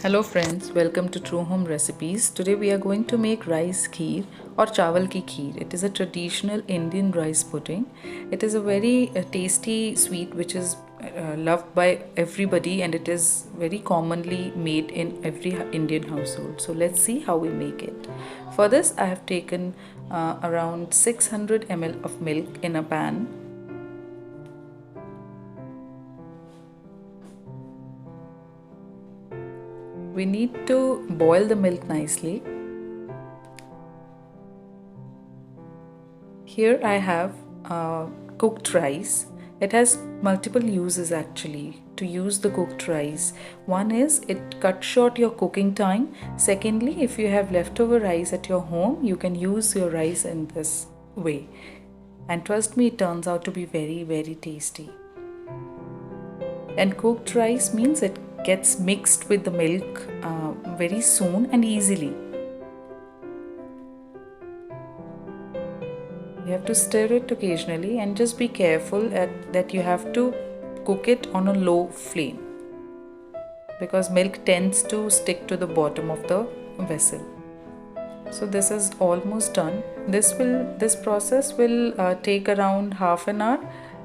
Hello friends, welcome to True Home Recipes. Today we are going to make rice kheer or chawal ki kheer. It is a traditional Indian rice pudding. It is a very tasty sweet which is loved by everybody, and it is very commonly made in every Indian household. So let's see how we make it. For this I have taken around 600 ml of milk in a pan. We need to boil the milk nicely. Here I have cooked rice. It has multiple uses actually to use the cooked rice. One is it cuts short your cooking time. Secondly, if you have leftover rice at your home, you can use your rice in this way. And trust me, it turns out to be very tasty. And cooked rice means it gets mixed with the milk very soon and easily. You have to stir it occasionally and just be careful that you have to cook it on a low flame, because milk tends to stick to the bottom of the vessel. So this is almost done. This process will take around half an hour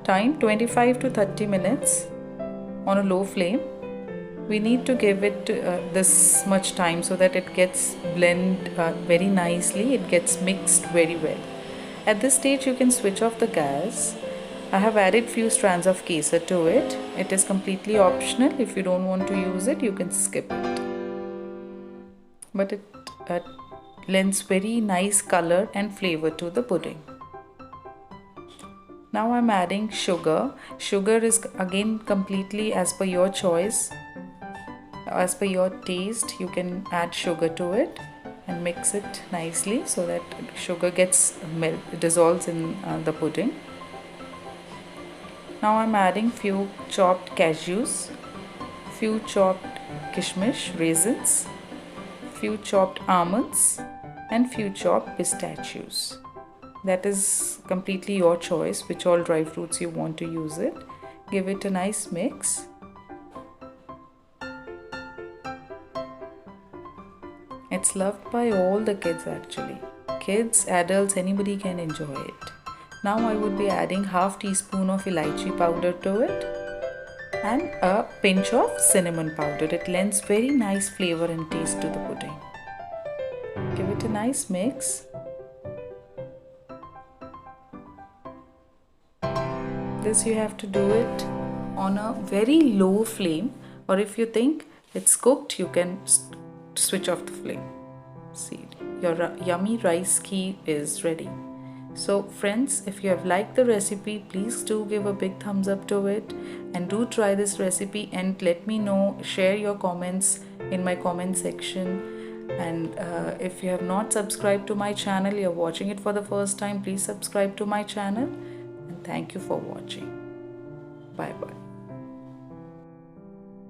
time, 25 to 30 minutes on a low flame. We need to give it this much time so that it gets blended very nicely. It gets mixed very well. At this stage you can switch off the gas. I have added few strands of kheer to it. It is completely optional. If you don't want to use it, you can skip it. But it lends very nice color and flavor to the pudding. Now I'm adding sugar. Sugar is again completely as per your choice. As per your taste, you can add sugar to it and mix it nicely so that sugar gets dissolves in the pudding. Now I'm adding few chopped cashews, few chopped kishmish raisins, few chopped almonds, and few chopped pistachios. That is completely your choice, which all dry fruits you want to use it. Give it a nice mix. It's loved by all the kids actually. Kids, adults, anybody can enjoy it. Now I would be adding half teaspoon of elaichi powder to it and a pinch of cinnamon powder. It lends very nice flavor and taste to the pudding. Give it a nice mix. This you have to do it on a very low flame, or if you think it's cooked, you can switch off the flame. See, your yummy rice kheer is ready. So friends, if you have liked the recipe, please do give a big thumbs up to it and do try this recipe and let me know. Share your comments in my comment section. And if you have not subscribed to my channel, you're watching it for the first time, please subscribe to my channel. And thank you for watching. Bye bye.